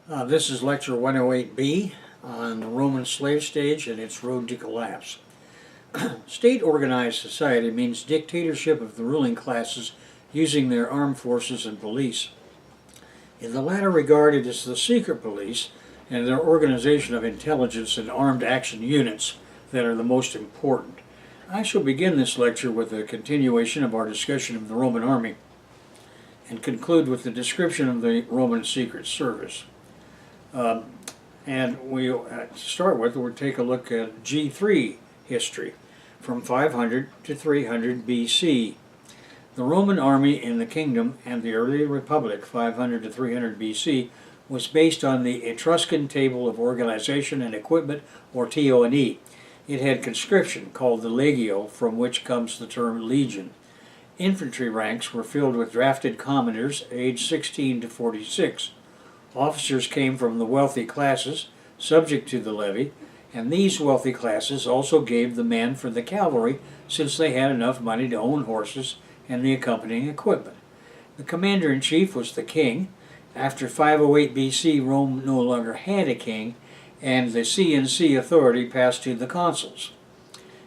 This is lecture 108B on the Roman slave stage and its road to collapse. State-organized society means dictatorship of the ruling classes using their armed forces and police. In the latter regard, it is the secret police and their organization of intelligence and armed action units that are the most important. I shall begin this lecture with a continuation of our discussion of the Roman army and conclude with the description of the Roman Secret Service. And to start with, we'll take a look at G3 history from 500 to 300 BC. The Roman army in the kingdom and the early republic, 500 to 300 BC, was based on the Etruscan Table of Organization and Equipment, or TO&E. It had conscription, called the legio, from which comes the term legion. Infantry ranks were filled with drafted commoners aged 16 to 46. Officers came from the wealthy classes, subject to the levy, and these wealthy classes also gave the men for the cavalry, since they had enough money to own horses and the accompanying equipment. The commander-in-chief was the king. After 508 BC, Rome no longer had a king, and the CNC authority passed to the consuls.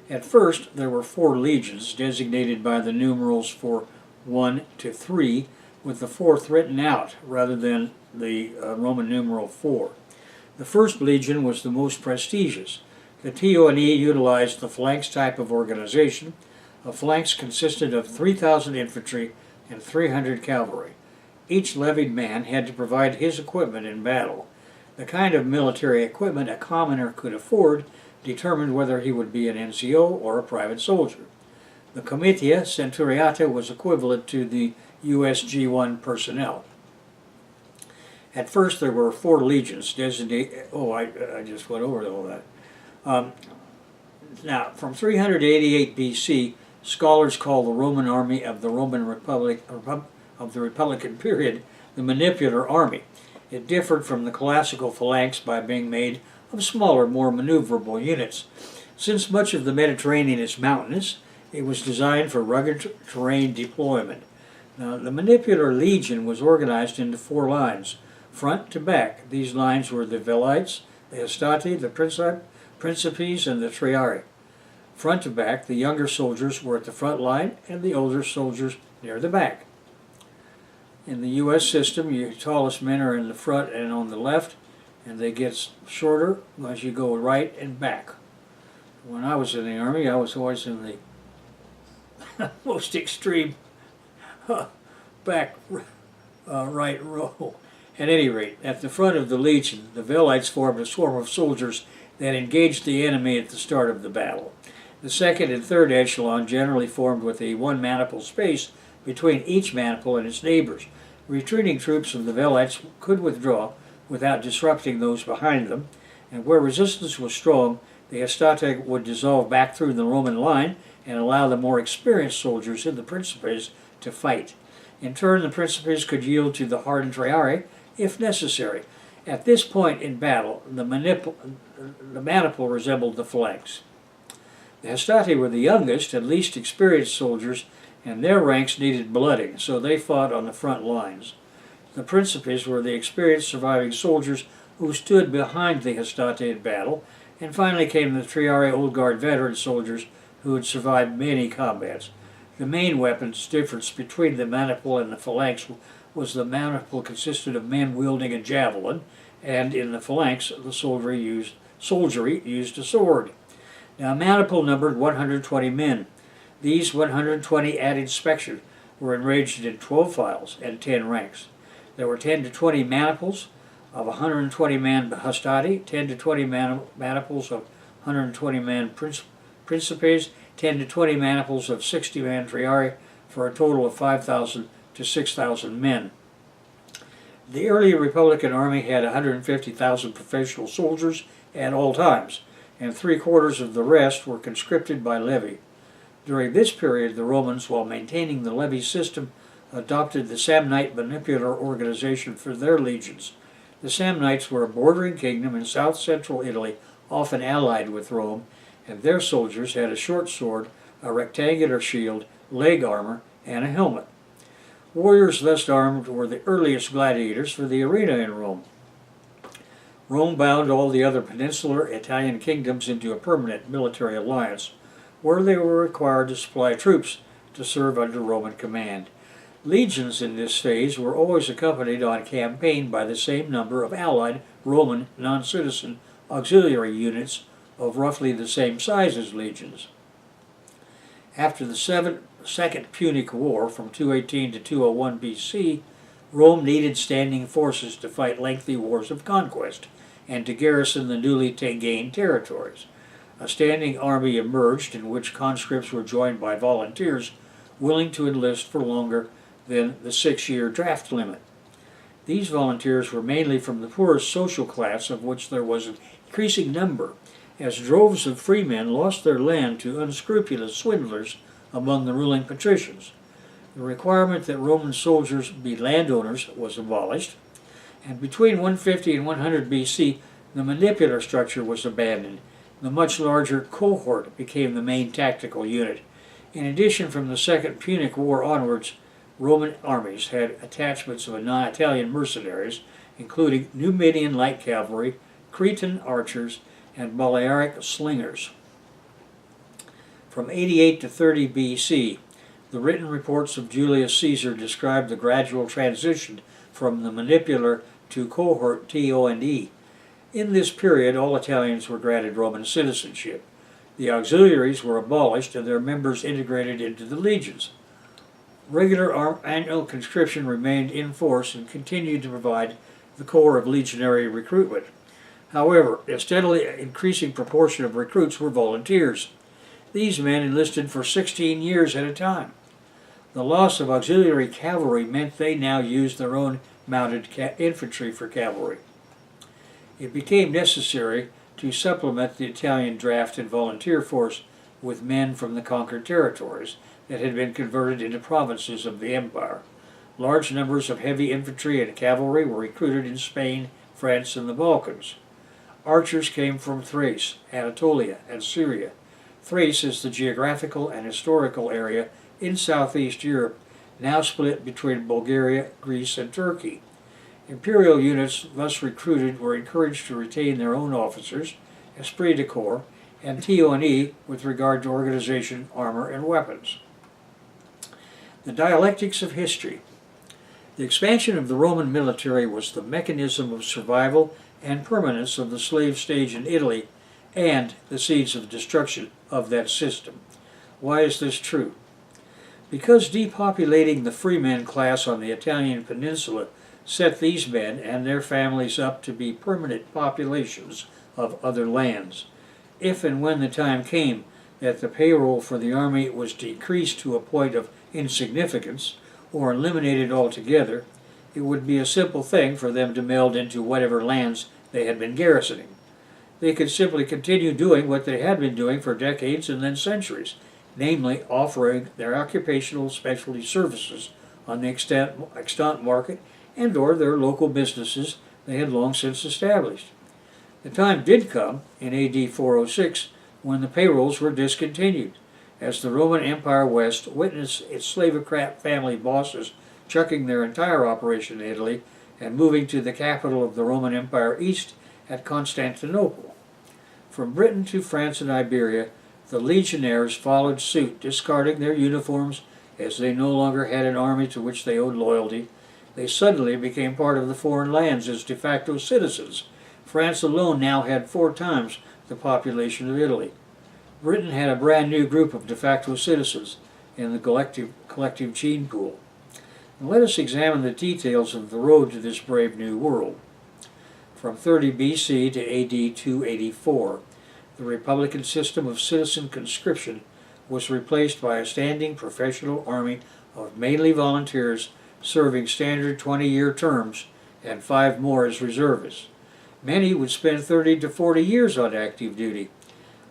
At first, there were 4 legions, designated by the numerals for 1 to 3, with the 4th written out rather than the Roman numeral 4. The first legion was the most prestigious. The TO&E utilized the phalanx type of organization. A phalanx consisted of 3,000 infantry and 300 cavalry. Each levied man had to provide his equipment in battle. The kind of military equipment a commoner could afford determined whether he would be an NCO or a private soldier. The comitia centuriata was equivalent to the USG1 personnel. At first there were 4 legions designated. I just went over all that. Now, from 388 BC, scholars call the Roman army of the Roman Republic of the Republican period the Manipular Army. It differed from the classical phalanx by being made of smaller, more maneuverable units. Since much of the Mediterranean is mountainous, it was designed for rugged terrain deployment. Now, the Manipular Legion was organized into 4 lines, front to back. These lines were the Velites, the Hastati, the Principes, and the Triarii. Front to back, the younger soldiers were at the front line, and the older soldiers near the back. In the U.S. system, your tallest men are in the front and on the left, and they get shorter as you go right and back. When I was in the Army, I was always in the most extreme back right row. At any rate, at the front of the legion, the Velites formed a swarm of soldiers that engaged the enemy at the start of the battle. The second and third echelon generally formed with a 1 maniple space between each maniple and its neighbors. Retreating troops of the Velites could withdraw without disrupting those behind them, and where resistance was strong, the Hastati would dissolve back through the Roman line and allow the more experienced soldiers in the Principes to fight. In turn, the Principes could yield to the hardened Triarii if necessary. At this point in battle, the maniple resembled the phalanx. The Hastati were the youngest and least experienced soldiers, and their ranks needed blooding, so they fought on the front lines. The Principes were the experienced surviving soldiers who stood behind the Hastati in battle, and finally came the Triarii Old Guard veteran soldiers who had survived many combats. The main weapons difference between the maniple and the phalanx was the maniple consisted of men wielding a javelin, and in the phalanx the soldiery used a sword. Now, a maniple numbered 120 men. These 120 added spectres were arranged in 12 files and 10 ranks. There were 10 to 20 maniples of 120-man Hastati, 10 to 20 maniples of 120-man Principes, 10 to 20 maniples of 60-man Triarii, for a total of 5,000 to 6,000 men. The early Republican army had 150,000 professional soldiers at all times, and 3/4 of the rest were conscripted by levy. During this period, the Romans, while maintaining the levy system, adopted the Samnite Manipular organization for their legions. The Samnites were a bordering kingdom in south-central Italy, often allied with Rome, and their soldiers had a short sword, a rectangular shield, leg armor, and a helmet. Warriors thus armed were the earliest gladiators for the arena in Rome. Rome bound all the other peninsular Italian kingdoms into a permanent military alliance, where they were required to supply troops to serve under Roman command. Legions in this phase were always accompanied on campaign by the same number of allied Roman non-citizen auxiliary units of roughly the same size as legions. After the Second Punic War from 218 to 201 BC, Rome needed standing forces to fight lengthy wars of conquest and to garrison the newly gained territories. A standing army emerged in which conscripts were joined by volunteers willing to enlist for longer than the 6-year draft limit. These volunteers were mainly from the poorest social class, of which there was an increasing number, as droves of freemen lost their land to unscrupulous swindlers among the ruling patricians. The requirement that Roman soldiers be landowners was abolished, and between 150 and 100 BC, the manipular structure was abandoned. The much larger cohort became the main tactical unit. In addition, from the Second Punic War onwards, Roman armies had attachments of non-Italian mercenaries, including Numidian light cavalry, Cretan archers, and Balearic slingers. From 88 to 30 BC, the written reports of Julius Caesar describe the gradual transition from the manipular to cohort TO&E. In this period, all Italians were granted Roman citizenship. The auxiliaries were abolished and their members integrated into the legions. Regular annual conscription remained in force and continued to provide the core of legionary recruitment. However, a steadily increasing proportion of recruits were volunteers. These men enlisted for 16 years at a time. The loss of auxiliary cavalry meant they now used their own mounted infantry for cavalry. It became necessary to supplement the Italian draft and volunteer force with men from the conquered territories that had been converted into provinces of the empire. Large numbers of heavy infantry and cavalry were recruited in Spain, France, and the Balkans. Archers came from Thrace, Anatolia, and Syria. Thrace is the geographical and historical area in southeast Europe, now split between Bulgaria, Greece, and Turkey. Imperial units thus recruited were encouraged to retain their own officers, esprit de corps, and TO&E with regard to organization, armor, and weapons. The Dialectics of History. The expansion of the Roman military was the mechanism of survival and permanence of the slave stage in Italy and the seeds of destruction of that system. Why is this true? Because depopulating the freeman class on the Italian peninsula set these men and their families up to be permanent populations of other lands. If and when the time came that the payroll for the army was decreased to a point of insignificance or eliminated altogether, it would be a simple thing for them to meld into whatever lands they had been garrisoning. They could simply continue doing what they had been doing for decades and then centuries, namely offering their occupational specialty services on the extant market and or their local businesses they had long since established. The time did come in AD 406 when the payrolls were discontinued, as the Roman Empire West witnessed its slavocrat family bosses chucking their entire operation in Italy and moving to the capital of the Roman Empire East at Constantinople. From Britain to France and Iberia, the legionaries followed suit, discarding their uniforms as they no longer had an army to which they owed loyalty. They suddenly became part of the foreign lands as de facto citizens. France alone now had 4 times the population of Italy. Britain had a brand new group of de facto citizens in the collective gene pool. And let us examine the details of the road to this brave new world. From 30 BC to AD 284, the Republican system of citizen conscription was replaced by a standing professional army of mainly volunteers serving standard 20-year terms and 5 more as reservists. Many would spend 30 to 40 years on active duty.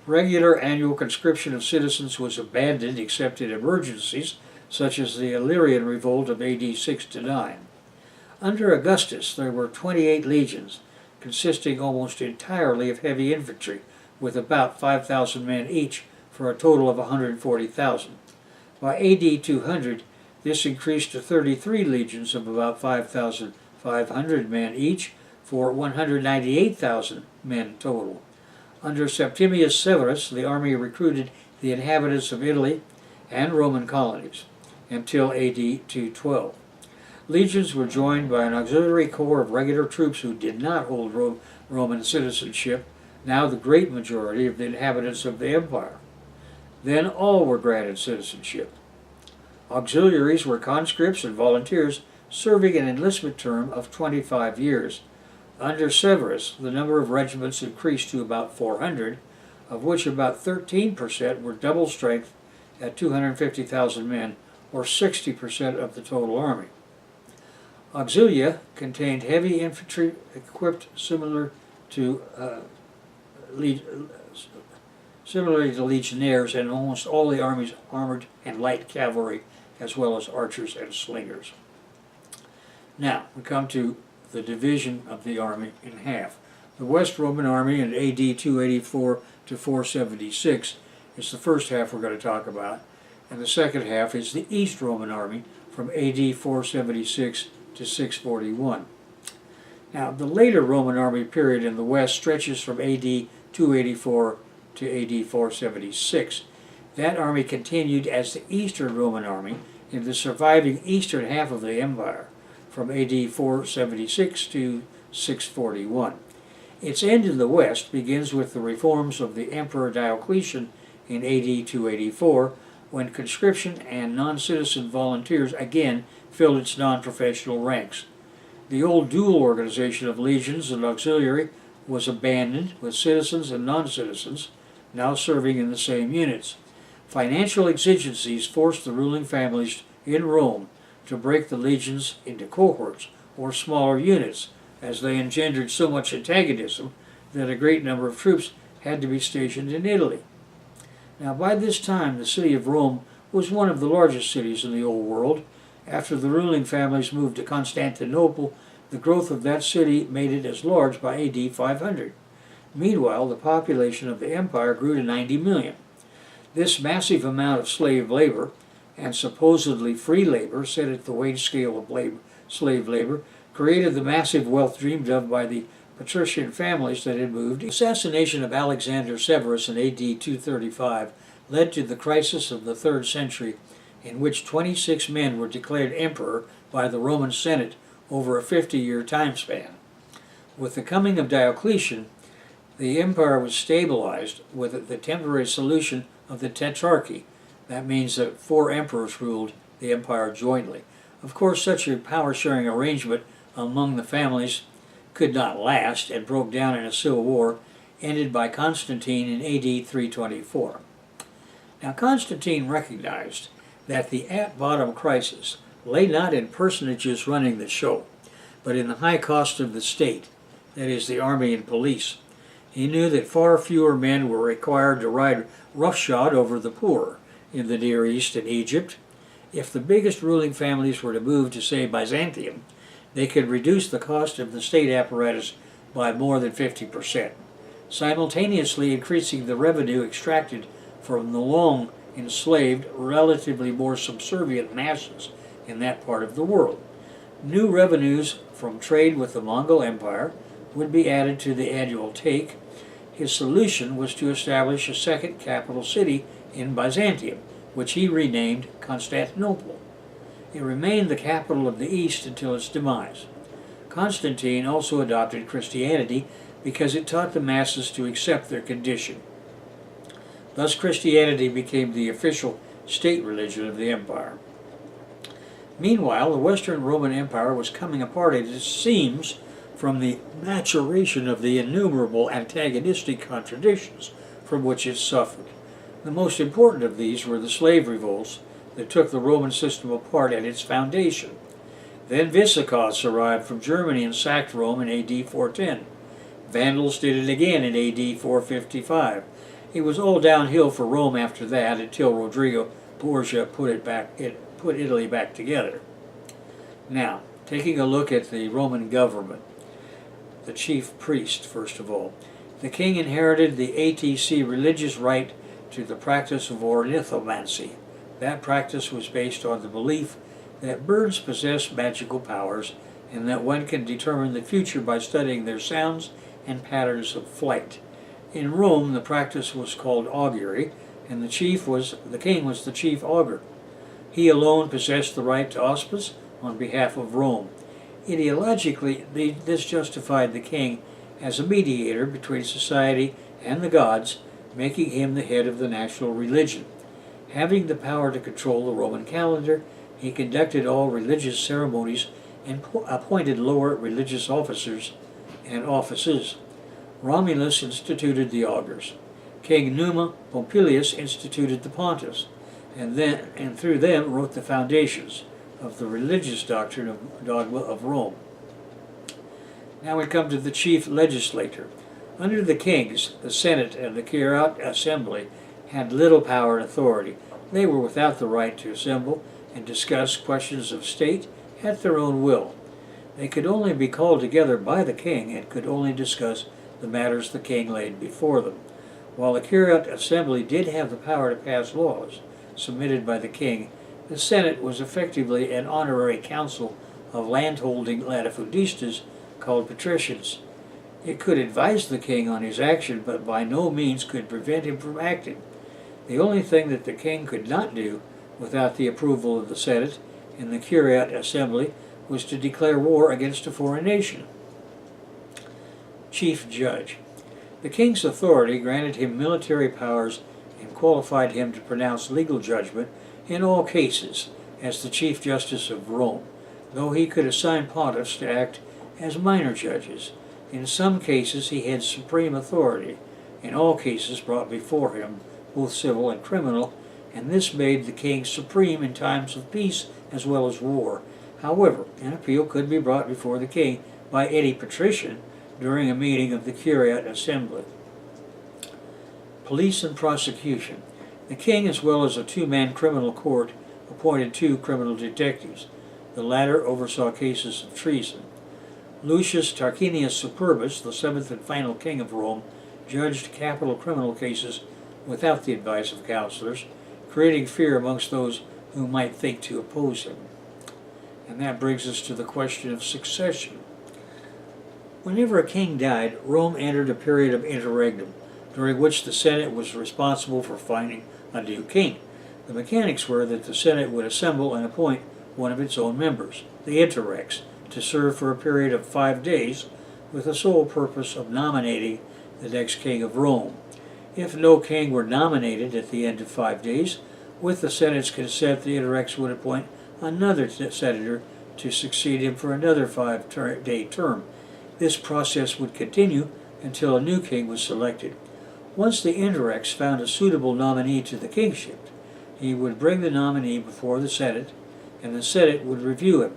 Regular annual conscription of citizens was abandoned except in emergencies, such as the Illyrian revolt of AD 6 to 9. Under Augustus, there were 28 legions, consisting almost entirely of heavy infantry, with about 5,000 men each, for a total of 140,000. By AD 200, this increased to 33 legions of about 5,500 men each, for 198,000 men total. Under Septimius Severus, the army recruited the inhabitants of Italy and Roman colonies until AD 212. Legions were joined by an auxiliary corps of regular troops who did not hold Roman citizenship, now the great majority of the inhabitants of the empire. Then all were granted citizenship. Auxiliaries were conscripts and volunteers serving an enlistment term of 25 years. Under Severus, the number of regiments increased to about 400, of which about 13% were double strength at 250,000 men, or 60% of the total army. Auxilia contained heavy infantry equipped similarly to legionnaires, and almost all the army's armored and light cavalry, as well as archers and slingers. Now, we come to the division of the army in half. The West Roman army in AD 284 to 476 is the first half we're going to talk about, and the second half is the East Roman army from AD 476 to 641. Now, the later Roman army period in the West stretches from AD 284 to AD 476. That army continued as the Eastern Roman army in the surviving eastern half of the empire from AD 476 to 641. Its end in the West begins with the reforms of the Emperor Diocletian in AD 284, when conscription and non-citizen volunteers again filled its non-professional ranks. The old dual organization of legions and auxiliary was abandoned, with citizens and non-citizens now serving in the same units. Financial exigencies forced the ruling families in Rome to break the legions into cohorts or smaller units, as they engendered so much antagonism that a great number of troops had to be stationed in Italy. Now, by this time, the city of Rome was one of the largest cities in the Old World. After the ruling families moved to Constantinople, the growth of that city made it as large by AD 500. Meanwhile, the population of the empire grew to 90 million. This massive amount of slave labor and supposedly free labor set at the wage scale of slave labor created the massive wealth dreamed of by the patrician families that had moved. The assassination of Alexander Severus in AD 235 led to the crisis of the 3rd century, in which 26 men were declared emperor by the Roman Senate over a 50-year time span. With the coming of Diocletian, the empire was stabilized with the temporary solution of the Tetrarchy. That means that 4 emperors ruled the empire jointly. Of course, such a power-sharing arrangement among the families could not last and broke down in a civil war, ended by Constantine in AD 324. Now, Constantine recognized that the at-bottom crisis lay not in personages running the show, but in the high cost of the state, that is, the army and police. He knew that far fewer men were required to ride roughshod over the poor in the Near East and Egypt. If the biggest ruling families were to move to, say, Byzantium, they could reduce the cost of the state apparatus by more than 50%, simultaneously increasing the revenue extracted from the long enslaved, relatively more subservient masses in that part of the world. New revenues from trade with the Mongol Empire would be added to the annual take. His solution was to establish a second capital city in Byzantium, which he renamed Constantinople. It remained the capital of the East until its demise. Constantine also adopted Christianity because it taught the masses to accept their condition. Thus, Christianity became the official state religion of the empire. Meanwhile, the Western Roman Empire was coming apart at its seams from the maturation of the innumerable antagonistic contradictions from which it suffered. The most important of these were the slave revolts that took the Roman system apart at its foundation. Then Visigoths arrived from Germany and sacked Rome in AD 410. Vandals did it again in AD 455. It was all downhill for Rome after that until Rodrigo Borgia put Italy back together. Now, taking a look at the Roman government, the chief priest, first of all. The king inherited the ATC religious right to the practice of ornithomancy. That practice was based on the belief that birds possess magical powers and that one can determine the future by studying their sounds and patterns of flight. In Rome, the practice was called augury, and the king was the chief augur. He alone possessed the right to auspice on behalf of Rome. Ideologically, this justified the king as a mediator between society and the gods, making him the head of the national religion. Having the power to control the Roman calendar, he conducted all religious ceremonies and appointed lower religious officers and offices. Romulus instituted the augurs. King Numa Pompilius instituted the pontiffs, and through them wrote the foundations of the religious dogma of Rome. Now we come to the chief legislator. Under the kings, the Senate and the Curiate Assembly had little power and authority. They were without the right to assemble and discuss questions of state at their own will. They could only be called together by the king and could only discuss the matters the king laid before them. While the Curiate Assembly did have the power to pass laws submitted by the king, the Senate was effectively an honorary council of landholding latifundistas called patricians. It could advise the king on his action, but by no means could prevent him from acting. The only thing that the king could not do without the approval of the Senate and the Curiate Assembly was to declare war against a foreign nation. Chief Judge. The king's authority granted him military powers and qualified him to pronounce legal judgment in all cases as the Chief Justice of Rome, though he could assign pontiffs to act as minor judges. In some cases he had supreme authority, in all cases brought before him, both civil and criminal, and this made the king supreme in times of peace as well as war. However, an appeal could be brought before the king by any patrician during a meeting of the Curiate Assembly. Police and prosecution. The king, as well as a two-man criminal court, appointed 2 criminal detectives. The latter oversaw cases of treason. Lucius Tarquinius Superbus, the 7th and final king of Rome, judged capital criminal cases without the advice of counselors, creating fear amongst those who might think to oppose him. And that brings us to the question of succession. Whenever a king died, Rome entered a period of interregnum, during which the Senate was responsible for finding a new king. The mechanics were that the Senate would assemble and appoint one of its own members, the interrex, to serve for a period of 5 days with the sole purpose of nominating the next king of Rome. If no king were nominated at the end of 5 days, with the Senate's consent, the interrex would appoint another senator to succeed him for another 5-day term. This process would continue until a new king was selected. Once the interrex found a suitable nominee to the kingship, he would bring the nominee before the Senate, and the Senate would review him.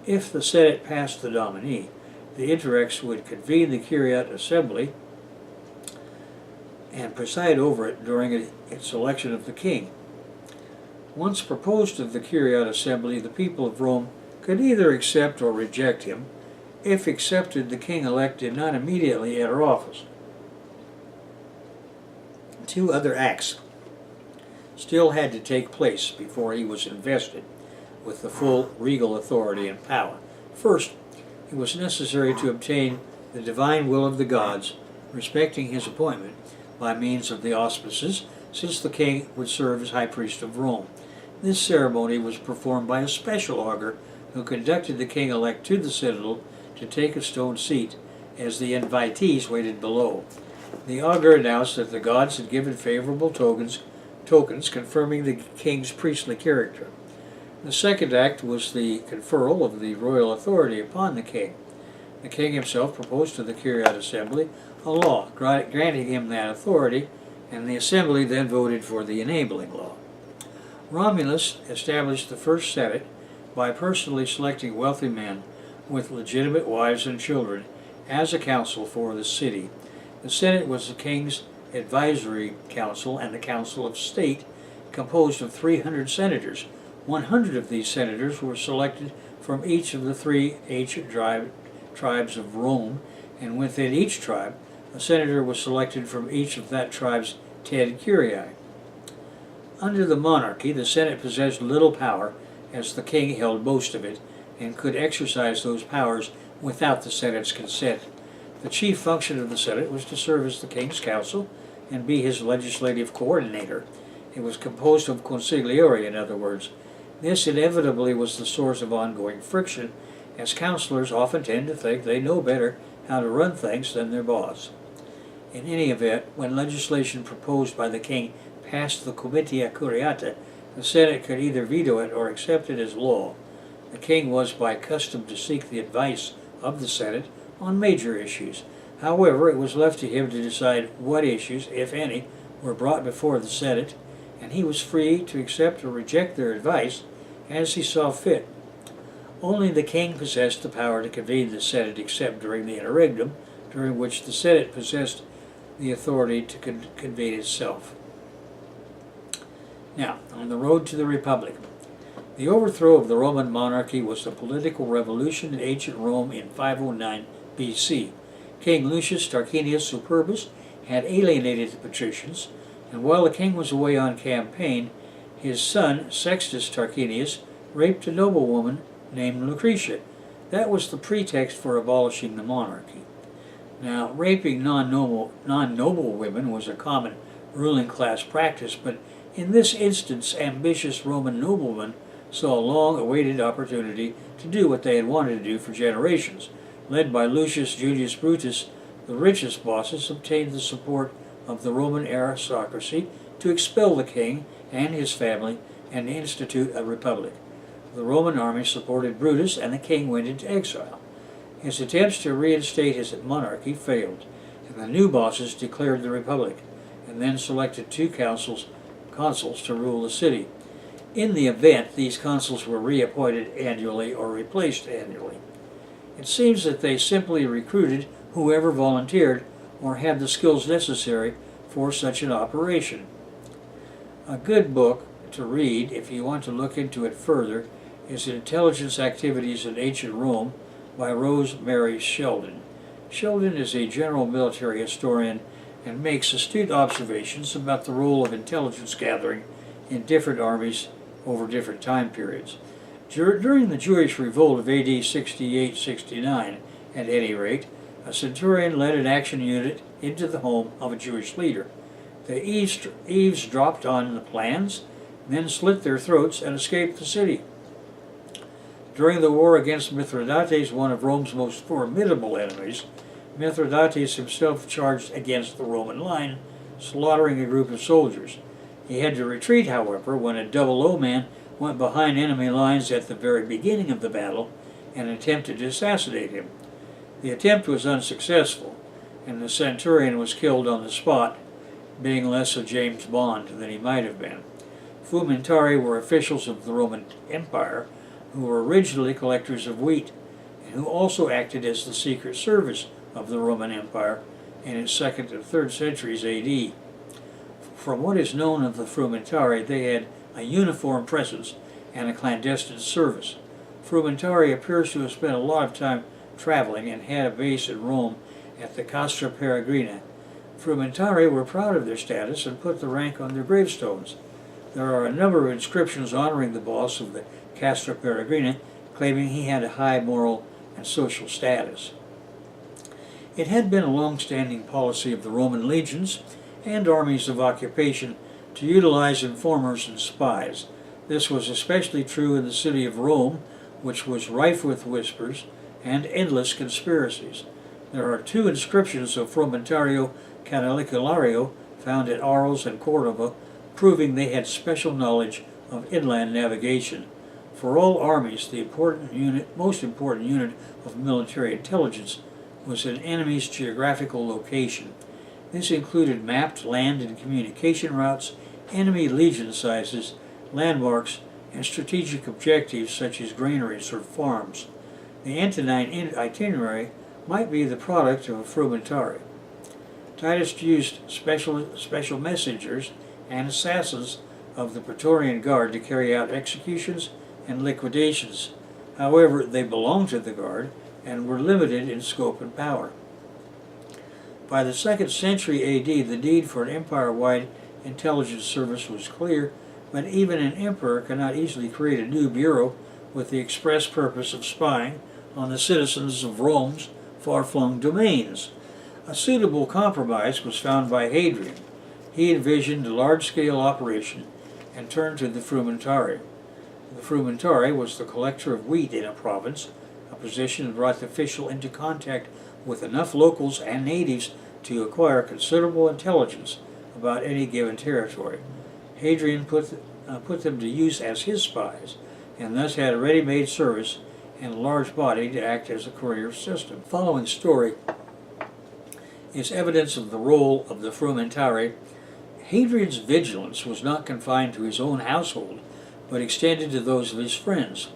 If the Senate passed the nominee, the interrex would convene the Curiate Assembly and preside over it during its selection of the king. Once proposed of the Curiate Assembly, the people of Rome could either accept or reject him. If accepted, the king-elect did not immediately enter office. 2 other acts still had to take place before he was invested with the full regal authority and power. First, it was necessary to obtain the divine will of the gods respecting his appointment by means of the auspices, since the king would serve as high priest of Rome. This ceremony was performed by a special augur who conducted the king-elect to the citadel to take a stone seat as the invitees waited below. The augur announced that the gods had given favorable tokens confirming the king's priestly character. The second act was the conferral of the royal authority upon the king. The king himself proposed to the Curiate Assembly a law granting him that authority, and the assembly then voted for the enabling law. Romulus established the first Senate by personally selecting wealthy men with legitimate wives and children as a council for the city. The Senate was the king's advisory council and the council of state, composed of 300 senators. 100 of these senators were selected from each of the 3 ancient tribes of Rome, and within each tribe, a senator was selected from each of that tribe's 10 curiae. Under the monarchy, the Senate possessed little power, as the king held most of it, and could exercise those powers without the Senate's consent. The chief function of the Senate was to serve as the king's counsel and be his legislative coordinator. It was composed of consiglieri, in other words. This inevitably was the source of ongoing friction, as counselors often tend to think they know better how to run things than their boss. In any event, when legislation proposed by the king passed the Comitia Curiata, the Senate could either veto it or accept it as law. The king was by custom to seek the advice of the Senate on major issues. However, it was left to him to decide what issues, if any, were brought before the Senate, and he was free to accept or reject their advice as he saw fit. Only the king possessed the power to convene the Senate except during the interregnum, during which the Senate possessed the authority to convene itself. Now, on the road to the Republic. The overthrow of the Roman monarchy was a political revolution in ancient Rome in 509 BC. King Lucius Tarquinius Superbus had alienated the patricians, and while the king was away on campaign, his son Sextus Tarquinius raped a noblewoman named Lucretia. That was the pretext for abolishing the monarchy. Now, raping non-noble women was a common ruling class practice, but in this instance, ambitious Roman noblemen saw a long-awaited opportunity to do what they had wanted to do for generations. Led by Lucius Junius Brutus, the richest bosses obtained the support of the Roman aristocracy to expel the king and his family and institute a republic. The Roman army supported Brutus, and the king went into exile. His attempts to reinstate his monarchy failed, and the new bosses declared the republic, and then selected two consuls to rule the city. In the event, these consuls were reappointed annually or replaced annually. It seems that they simply recruited whoever volunteered or had the skills necessary for such an operation. A good book to read, if you want to look into it further, is Intelligence Activities in Ancient Rome by Rosemary Sheldon. Sheldon is a general military historian and makes astute observations about the role of intelligence gathering in different armies over different time periods. During the Jewish revolt of AD 68-69, at any rate, a centurion led an action unit into the home of a Jewish leader. They eavesdropped on the plans, then slit their throats and escaped the city. During the war against Mithridates, one of Rome's most formidable enemies, Mithridates himself charged against the Roman line, slaughtering a group of soldiers. He had to retreat, however, when a double O man went behind enemy lines at the very beginning of the battle and attempted to assassinate him. The attempt was unsuccessful, and the centurion was killed on the spot, being less a James Bond than he might have been. Frumentari were officials of the Roman Empire who were originally collectors of wheat, and who also acted as the secret service of the Roman Empire in its 2nd and 3rd centuries AD. From what is known of the Frumentari, they had a uniform presence and a clandestine service. Frumentari appears to have spent a lot of time traveling and had a base in Rome at the Castra Peregrina. Frumentari were proud of their status and put the rank on their gravestones. There are a number of inscriptions honoring the boss of the Castra Peregrina, claiming he had a high moral and social status. It had been a long-standing policy of the Roman legions and armies of occupation to utilize informers and spies. This was especially true in the city of Rome, which was rife with whispers and endless conspiracies. There are two inscriptions of Frumentario Canaliculario found at Arles and Cordova, proving they had special knowledge of inland navigation. For all armies, the most important unit of military intelligence was an enemy's geographical location. This included mapped land and communication routes, enemy legion sizes, landmarks, and strategic objectives such as granaries or farms. The Antonine itinerary might be the product of a frumentari. Titus used special messengers and assassins of the Praetorian Guard to carry out executions and liquidations. However, they belonged to the Guard and were limited in scope and power. By the 2nd century AD, the need for an empire-wide intelligence service was clear, but even an emperor cannot easily create a new bureau with the express purpose of spying on the citizens of Rome's far-flung domains. A suitable compromise was found by Hadrian. He envisioned a large-scale operation and turned to the frumentari. The frumentari was the collector of wheat in a province, a position that brought the official into contact with enough locals and natives to acquire considerable intelligence about any given territory. Hadrian put them to use as his spies, and thus had a ready-made service and a large body to act as a courier system. The following story is evidence of the role of the frumentari. Hadrian's vigilance was not confined to his own household, but extended to those of his friends.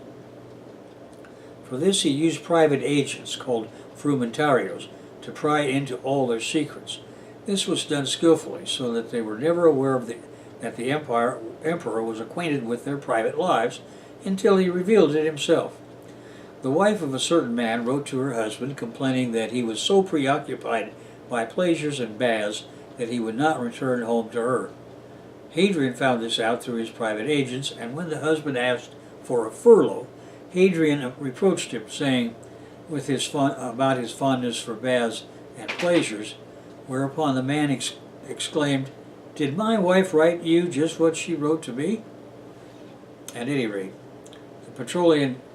For this he used private agents called frumentarios to pry into all their secrets. This was done skillfully so that they were never aware that the emperor was acquainted with their private lives until he revealed it himself. The wife of a certain man wrote to her husband complaining that he was so preoccupied by pleasures and baths that he would not return home to her. Hadrian found this out through his private agents, and when the husband asked for a furlough, Hadrian reproached him, saying about his fondness for baths and pleasures, whereupon the man exclaimed, "Did my wife write you just what she wrote to me?" At any rate, the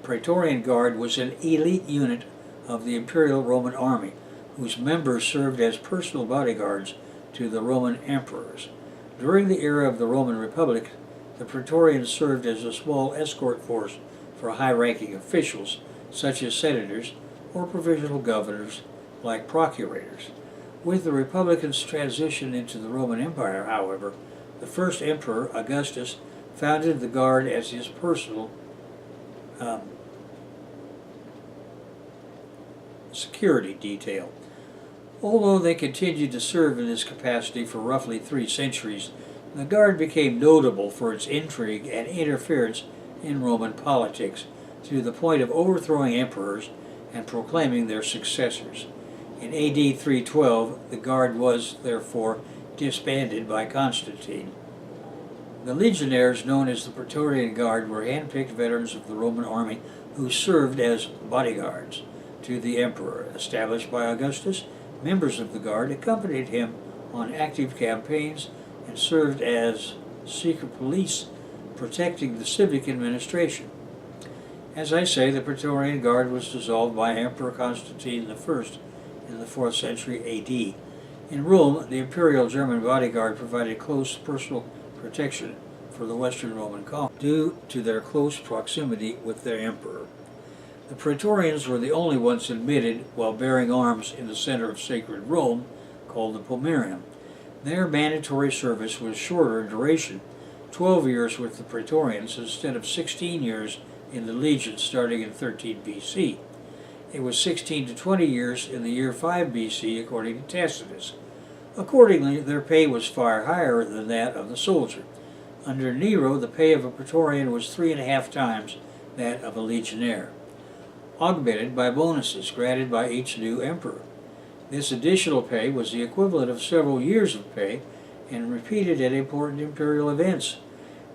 Praetorian Guard was an elite unit of the Imperial Roman Army, whose members served as personal bodyguards to the Roman emperors. During the era of the Roman Republic, the Praetorians served as a small escort force for high-ranking officials, such as senators or provincial governors like procurators. With the Republicans' transition into the Roman Empire, however, the first emperor, Augustus, founded the Guard as his personal security detail. Although they continued to serve in this capacity for roughly 3 centuries, the Guard became notable for its intrigue and interference in Roman politics, to the point of overthrowing emperors and proclaiming their successors. In AD 312, the Guard was, therefore, disbanded by Constantine. The legionaries known as the Praetorian Guard were hand-picked veterans of the Roman army who served as bodyguards to the emperor. Established by Augustus, members of the Guard accompanied him on active campaigns and served as secret police protecting the civic administration. As I say, the Praetorian Guard was dissolved by Emperor Constantine I in the 4th century AD. In Rome, the Imperial German bodyguard provided close personal protection for the Western Roman colony due to their close proximity with their emperor. The Praetorians were the only ones admitted while bearing arms in the center of sacred Rome, called the Pomerium. Their mandatory service was shorter in duration, 12 years with the Praetorians instead of 16 years in the legions starting in 13 BC. It was 16 to 20 years in the year 5 BC according to Tacitus. Accordingly, their pay was far higher than that of the soldier. Under Nero, the pay of a Praetorian was 3.5 times that of a legionnaire, augmented by bonuses granted by each new emperor. This additional pay was the equivalent of several years of pay and repeated at important imperial events.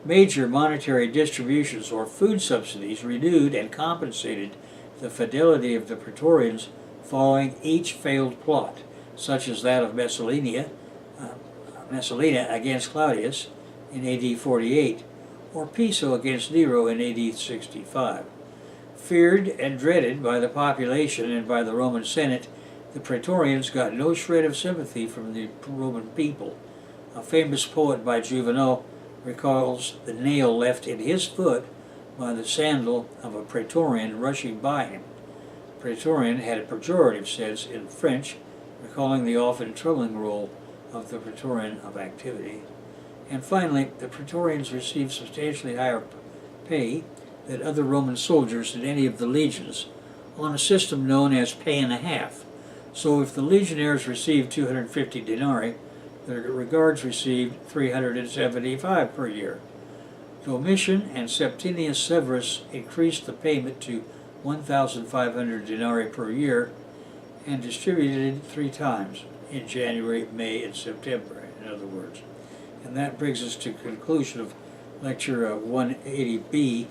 Major monetary distributions or food subsidies renewed and compensated the fidelity of the Praetorians following each failed plot, such as that of Messalina against Claudius in AD 48, or Piso against Nero in AD 65. Feared and dreaded by the population and by the Roman Senate, the Praetorians got no shred of sympathy from the Roman people. A famous poet by Juvenal recalls the nail left in his foot by the sandal of a Praetorian rushing by him. Praetorian had a pejorative sense in French, recalling the often troubling role of the Praetorian of activity. And finally, the Praetorians received substantially higher pay than other Roman soldiers in any of the legions, on a system known as pay and a half. So if the legionnaires received 250 denarii, the regards received 375 per year. Domitian and Septimius Severus increased the payment to 1,500 denarii per year and distributed it 3 times, in January, May, and September, in other words. And that brings us to the conclusion of Lecture 180B,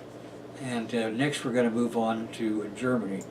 And next we're going to move on to Germany.